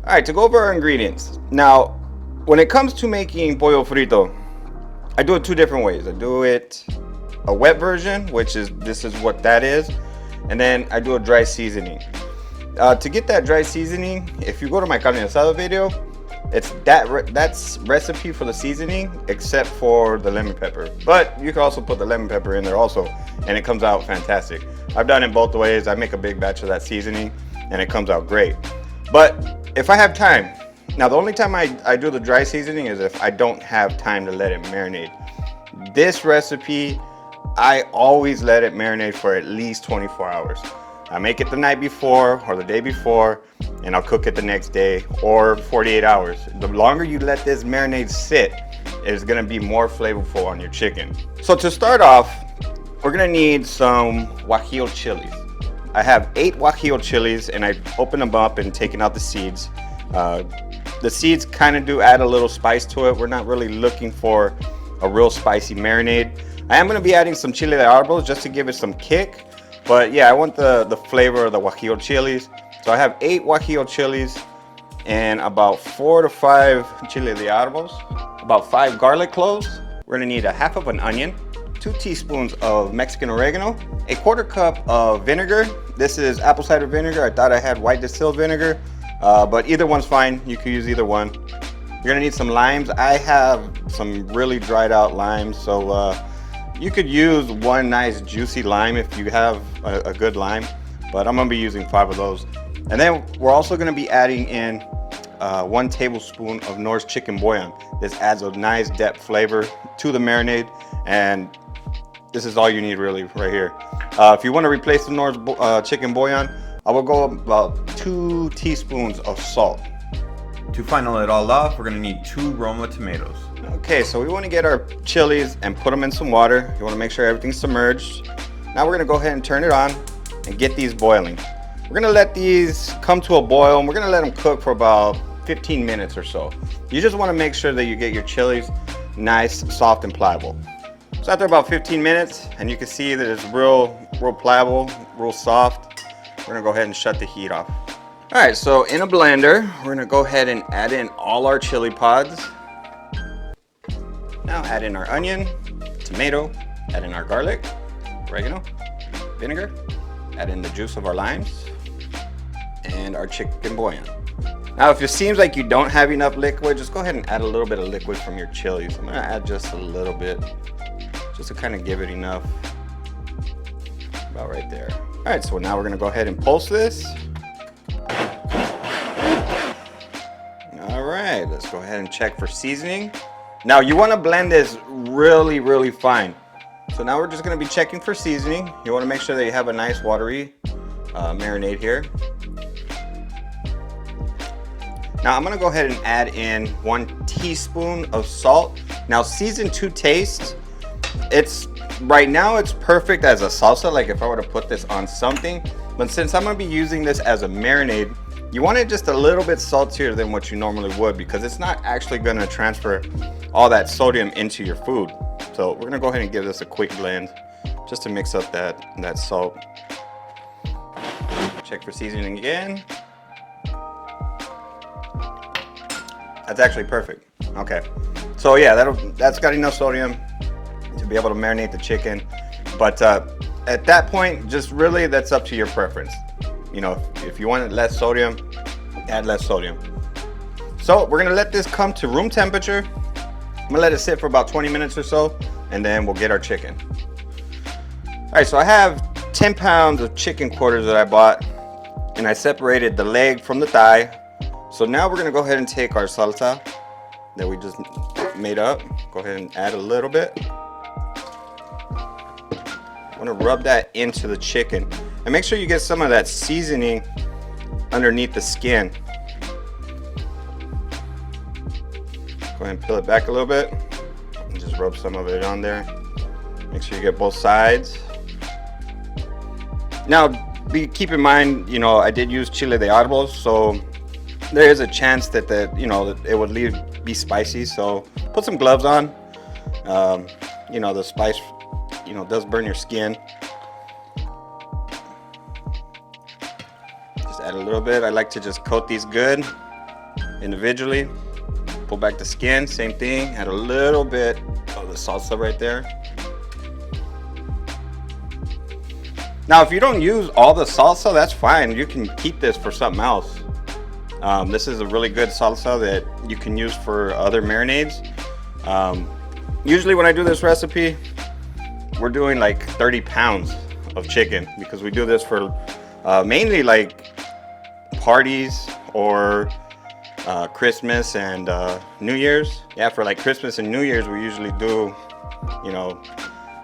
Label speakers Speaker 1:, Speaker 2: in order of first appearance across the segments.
Speaker 1: All right, to go over our ingredients. Now, when it comes to making pollo frito, I do it two different ways. I do it a wet version, which is, this is what that is. And then I do a dry seasoning. To get that dry seasoning, if you go to my carne asada video, it's that's recipe for the seasoning, except for the lemon pepper. But you can also put the lemon pepper in there also, and it comes out fantastic. I've done it both ways. I make a big batch of that seasoning, and it comes out great. But if I have time, now the only time I do the dry seasoning is if I don't have time to let it marinate. This recipe, I always let it marinate for at least 24 hours. I make it the night before or the day before, and I'll cook it the next day or 48 hours. The longer you let this marinade sit, it's gonna be more flavorful on your chicken. So to start off, we're gonna need some guajillo chilies. I have 8 guajillo chilies, and I open them up and taken out the seeds. The seeds kind of do add a little spice to it. We're not really looking for a real spicy marinade. I am gonna be adding some chile de árbol just to give it some kick. But yeah, I want the flavor of the guajillo chilies. So I have 8 guajillo chilies and about 4 to 5 chile de árbol, about 5 garlic cloves. We're gonna need a half of an onion, 2 teaspoons of Mexican oregano, a 1/4 cup of vinegar. This is apple cider vinegar. I thought I had white distilled vinegar, but either one's fine. You can use either one. You're gonna need some limes. I have some really dried out limes, so you could use one nice juicy lime if you have a good lime, but I'm gonna be using 5 of those. And then we're also gonna be adding in 1 tablespoon of Knorr's chicken bouillon. This adds a nice depth flavor to the marinade, and this is all you need really right here. If you wanna replace the Knorr's chicken bouillon, I will go about 2 teaspoons of salt.
Speaker 2: To final it all off, we're gonna need 2 Roma tomatoes.
Speaker 1: Okay, so we want to get our chilies and put them in some water. You want to make sure everything's submerged. Now we're going to go ahead and turn it on and get these boiling. We're going to let these come to a boil, and we're going to let them cook for about 15 minutes or so. You just want to make sure that you get your chilies nice, soft, and pliable. So after about 15 minutes, and you can see that it's real pliable, real soft, we're going to go ahead and shut the heat off. All right, so in a blender, we're going to go ahead and add in all our chili pods. Now add in our onion, tomato, add in our garlic, oregano, vinegar, add in the juice of our limes, and our chicken bouillon. Now if it seems like you don't have enough liquid, just go ahead and add a little bit of liquid from your chilies. I'm gonna add just a little bit, just to kind of give it enough, about right there. All right, so now we're gonna go ahead and pulse this. All right, let's go ahead and check for seasoning. Now you want to blend this really fine. So now we're just going to be checking for seasoning. You want to make sure that you have a nice watery marinade here. Now I'm going to go ahead and add in 1 teaspoon of salt. Now season to taste. Right now it's perfect as a salsa, like if I were to put this on something. But since I'm going to be using this as a marinade, you want it just a little bit saltier than what you normally would, because it's not actually going to transfer all that sodium into your food. So we're going to go ahead and give this a quick blend just to mix up that salt. Check for seasoning again. That's actually perfect. Okay. So yeah, that's got enough sodium to be able to marinate the chicken. But at that point, just really that's up to your preference. You know, if you want less sodium, add less sodium. So we're gonna let this come to room temperature. I'm gonna let it sit for about 20 minutes or so, and then we'll get our chicken. All right, so I have 10 pounds of chicken quarters that I bought, and I separated the leg from the thigh. So now we're gonna go ahead and take our salsa that we just made up. Go ahead and add a little bit. I wanna rub that into the chicken. And make sure you get some of that seasoning underneath the skin. Go ahead and peel it back a little bit and just rub some of it on there. Make sure you get both sides. Now, keep in mind, you know, I did use chile de árbol, so there is a chance that it would be spicy. So put some gloves on. You know, the spice, does burn your skin. Add a little bit. I like to just coat these good. individually. Pull back the skin, same thing. Add a little bit of the salsa right there. Now, if you don't use all the salsa, that's fine. You can keep this for something else. This is a really good salsa that you can use for other marinades. Usually when I do this recipe, we're doing like 30 pounds of chicken because we do this for mainly like parties or Christmas and New Year's. Yeah, for like Christmas and New Year's, we usually do, you know,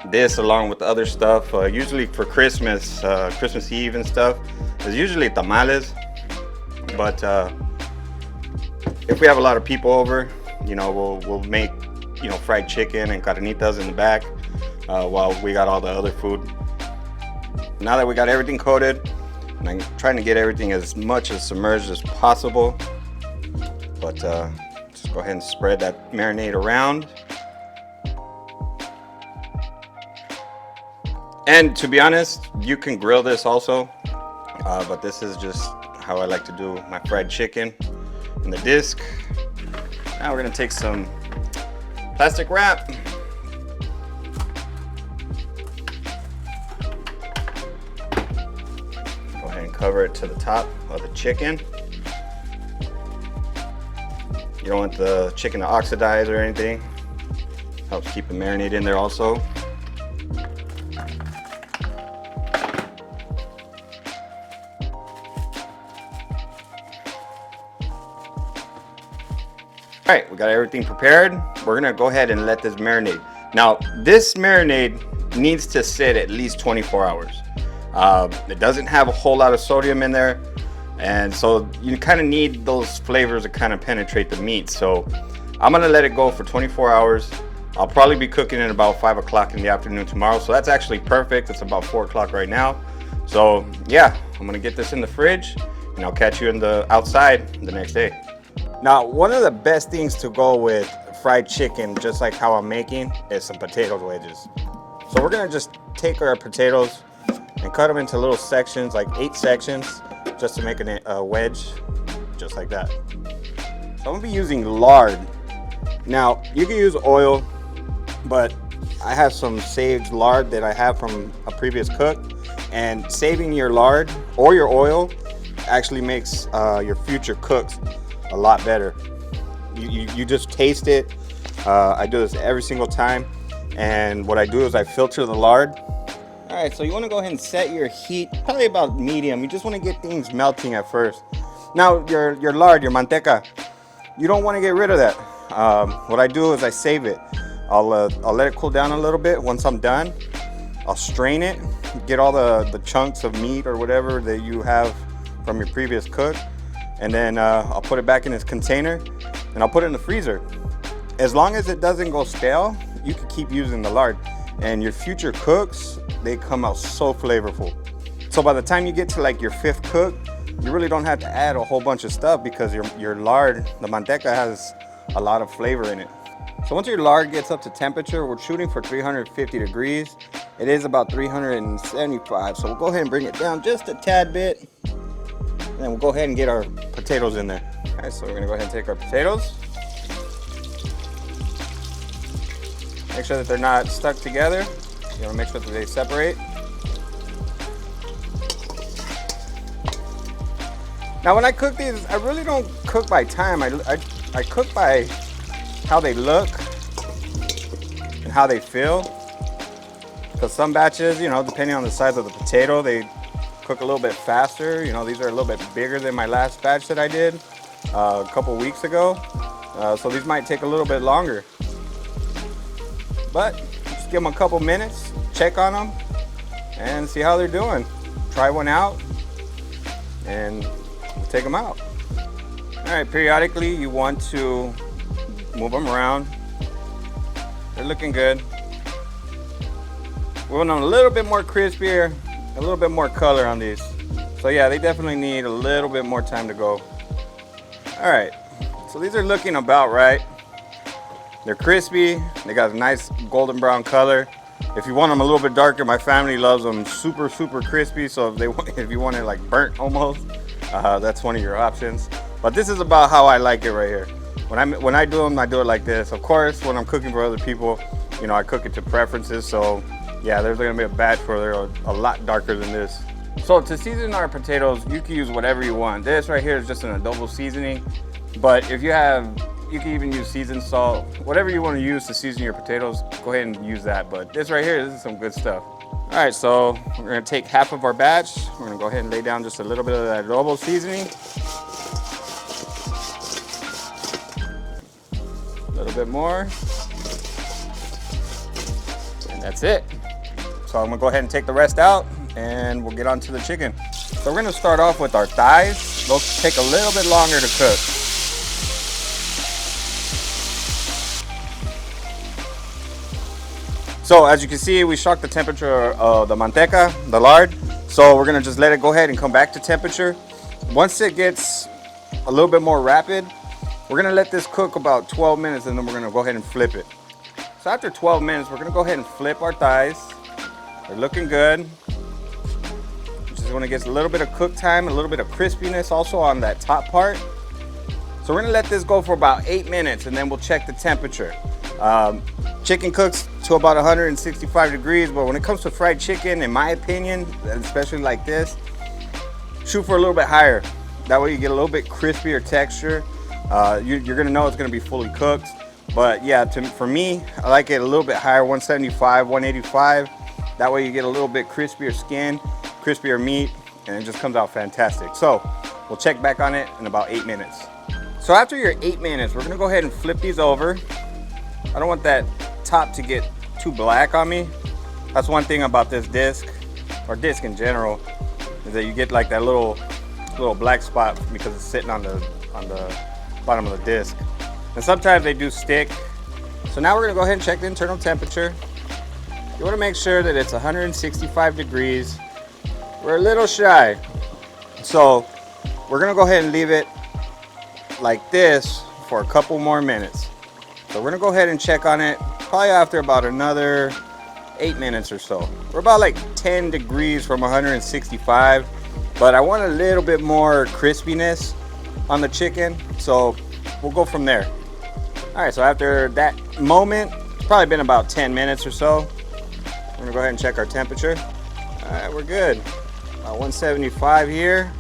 Speaker 1: this along with other stuff. Usually for Christmas, Christmas Eve and stuff, it's usually tamales. But if we have a lot of people over, you know, we'll make, you know, fried chicken and carnitas in the back while we got all the other food. Now that we got everything coated, and I'm trying to get everything as much as submerged as possible, but just go ahead and spread that marinade around. And to be honest, you can grill this also, but this is just how I like to do my fried chicken in the disc. Now we're gonna take some plastic wrap. Go ahead and cover it to the top of the chicken. You don't want the chicken to oxidize or anything. Helps keep the marinade in there also. All right, we got everything prepared. We're gonna go ahead and let this marinate. Now, this marinade needs to sit at least 24 hours. It doesn't have a whole lot of sodium in there, and so you kind of need those flavors to kind of penetrate the meat. So I'm gonna let it go for 24 hours. I'll probably be cooking it about 5 o'clock in the afternoon tomorrow, so that's actually perfect. It's about 4 o'clock right now. So yeah, I'm gonna get this in the fridge, and I'll catch you in the outside the next day. Now, one of the best things to go with fried chicken, just like how I'm making, is some potato wedges. So we're gonna just take our potatoes and cut them into little sections, like 8 sections, just to make a wedge, just like that. So I'm gonna be using lard. Now, you can use oil, but I have some saved lard that I have from a previous cook, and saving your lard or your oil actually makes your future cooks a lot better. You just taste it. I do this every single time, and what I do is I filter the lard. All right, so you want to go ahead and set your heat probably about medium. You just want to get things melting at first. Now your lard, your manteca, you don't want to get rid of that. What I do is I save it. I'll let it cool down a little bit. Once I'm done, I'll strain it, get all the chunks of meat or whatever that you have from your previous cook, and then I'll put it back in its container and I'll put it in the freezer. As long as it doesn't go stale, you can keep using the lard, and your future cooks, they come out so flavorful. So by the time you get to like your 5th cook, you really don't have to add a whole bunch of stuff because your lard, the manteca, has a lot of flavor in it. So once your lard gets up to temperature, we're shooting for 350 degrees. It is about 375, so we'll go ahead and bring it down just a tad bit. And then we'll go ahead and get our potatoes in there. All right, so we're gonna go ahead and take our potatoes. Make sure that they're not stuck together. You wanna make sure that they separate. Now when I cook these, I really don't cook by time. I cook by how they look and how they feel. Because some batches, you know, depending on the size of the potato, they cook a little bit faster. You know, these are a little bit bigger than my last batch that I did a couple weeks ago. So these might take a little bit longer. But just give them a couple minutes, check on them, and see how they're doing. Try one out, and we'll take them out. All right, periodically you want to move them around. They're looking good. We want them a little bit more crispier, a little bit more color on these. So yeah, they definitely need a little bit more time to go. All right, so these are looking about right. They're crispy, they got a nice golden brown color. If you want them a little bit darker, my family loves them super crispy. So if you want it like burnt almost, that's one of your options. But this is about how I like it right here. When I do them, I do it like this. Of course, when I'm cooking for other people, you know, I cook it to preferences. So yeah, there's gonna be a batch where they're a lot darker than this. So to season our potatoes, you can use whatever you want. This right here is just an adobo seasoning. But if you can even use seasoned salt. Whatever you want to use to season your potatoes, go ahead and use that. But this right here, this is some good stuff. All right, so we're gonna take half of our batch. We're gonna go ahead and lay down just a little bit of that adobo seasoning. A little bit more. And that's it. So I'm gonna go ahead and take the rest out and we'll get on to the chicken. So we're gonna start off with our thighs. Those take a little bit longer to cook. So as you can see, we shocked the temperature of the manteca, the lard. So we're gonna just let it go ahead and come back to temperature. Once it gets a little bit more rapid, we're gonna let this cook about 12 minutes and then we're gonna go ahead and flip it. So after 12 minutes, we're gonna go ahead and flip our thighs. They're looking good. Just when it gets a little bit of cook time, a little bit of crispiness also on that top part. So we're gonna let this go for about 8 minutes and then we'll check the temperature. Chicken cooks to about 165 degrees, but when it comes to fried chicken, in my opinion, especially like this, shoot for a little bit higher. That way you get a little bit crispier texture. You're gonna know it's gonna be fully cooked. But yeah, for me, I like it a little bit higher, 175, 185. That way you get a little bit crispier skin, crispier meat, and it just comes out fantastic. So we'll check back on it in about 8 minutes. So after your 8 minutes, we're gonna go ahead and flip these over. I don't want that top to get too black on me. That's one thing about this disc, or disc in general, is that you get like that little black spot because it's sitting on the bottom of the disc. And sometimes they do stick. So now we're gonna go ahead and check the internal temperature. You wanna make sure that it's 165 degrees. We're a little shy. So we're gonna go ahead and leave it like this for a couple more minutes. So we're gonna go ahead and check on it probably after about another 8 minutes or so. We're about like 10 degrees from 165, but I want a little bit more crispiness on the chicken, so we'll go from there. All right, so after that moment, it's probably been about 10 minutes or so. We're gonna go ahead and check our temperature. All right, we're good. 175 here.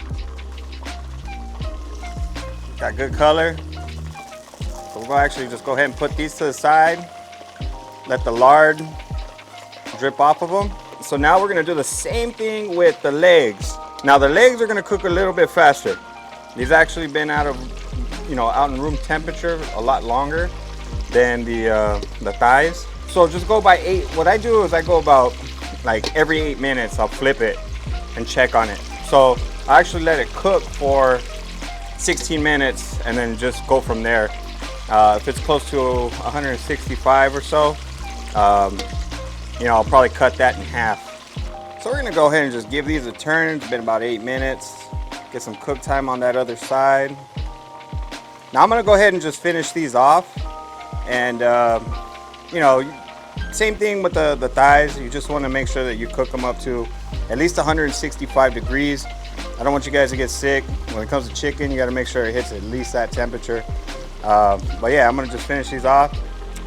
Speaker 1: Got good color. So we'll actually just go ahead and put these to the side. Let the lard drip off of them. So now we're gonna do the same thing with the legs. Now the legs are gonna cook a little bit faster. These actually been out in room temperature a lot longer than the thighs. So just go by 8. What I do is I go about like every 8 minutes, I'll flip it and check on it. So I actually let it cook for 16 minutes and then just go from there. If it's close to 165 or so, I'll probably cut that in half. So we're gonna go ahead and just give these a turn. It's been about 8 minutes. Get some cook time on that other side. Now I'm gonna go ahead and just finish these off. And same thing with the thighs. You just wanna make sure that you cook them up to at least 165 degrees. I don't want you guys to get sick. When it comes to chicken, you gotta make sure it hits at least that temperature. But yeah, I'm gonna just finish these off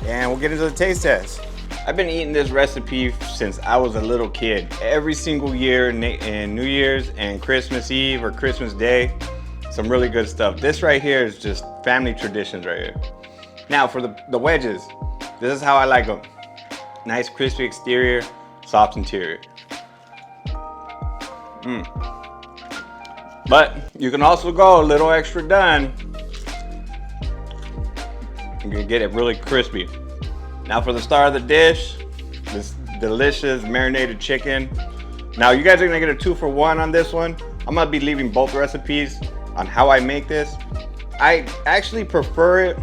Speaker 1: and we'll get into the taste test. I've been eating this recipe since I was a little kid. Every single year in New Year's and Christmas Eve or Christmas Day, some really good stuff. This right here is just family traditions right here. Now for the wedges, this is how I like them. Nice crispy exterior, soft interior. But you can also go a little extra done. You're gonna get it really crispy. Now for the star of the dish, this delicious marinated chicken. Now you guys are gonna get a 2-for-1 on this one. I'm gonna be leaving both recipes on how I make this. I actually prefer it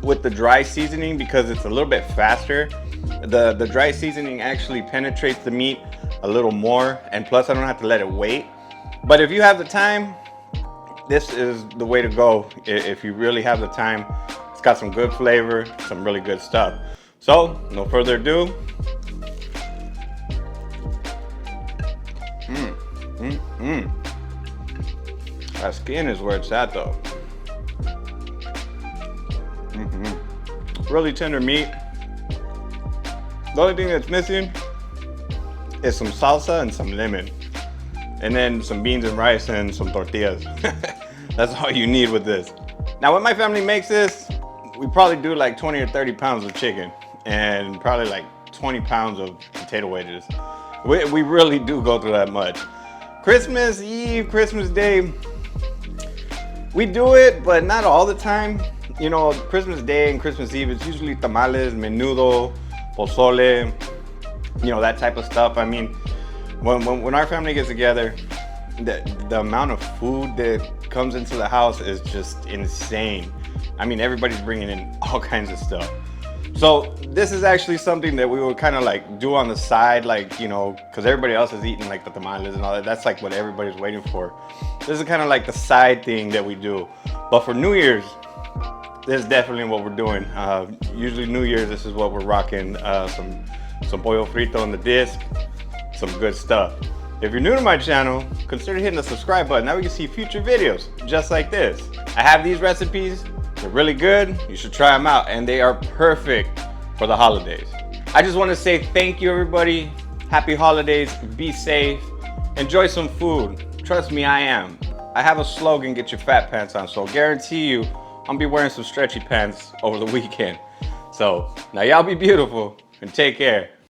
Speaker 1: with the dry seasoning because it's a little bit faster. The dry seasoning actually penetrates the meat a little more, and plus I don't have to let it wait. But if you have the time, this is the way to go if you really have the time. It's got some good flavor, some really good stuff. So, no further ado. That skin is where it's at though. really tender meat. The only thing that's missing is some salsa and some lemon. And then some beans and rice and some tortillas. That's all you need with this. Now when my family makes this, we probably do like 20 or 30 pounds of chicken and probably like 20 pounds of potato wedges. We really do go through that much. Christmas Eve, Christmas Day, we do it, but not all the time. You know, Christmas Day and Christmas Eve, it's usually tamales, menudo, pozole, you know, that type of stuff. I mean, when our family gets together, the amount of food that comes into the house is just insane. I mean, everybody's bringing in all kinds of stuff. So this is actually something that we would kind of like do on the side, like, you know, because everybody else is eating like the tamales and all that. That's like what everybody's waiting for. This is kind of like the side thing that we do. But for New Year's, this is definitely what we're doing. Usually New Year's, this is what we're rocking. Some Pollo Frito on the disc, some good stuff. If you're new to my channel, consider hitting the subscribe button. Now we can see future videos just like this. I have these recipes. They're really good. You should try them out, and they are perfect for the holidays. I just want to say thank you, everybody. Happy holidays. Be safe. Enjoy some food. Trust me, I am. I have a slogan, get your fat pants on, so I'll guarantee you I'm gonna be wearing some stretchy pants over the weekend. So now y'all be beautiful and take care.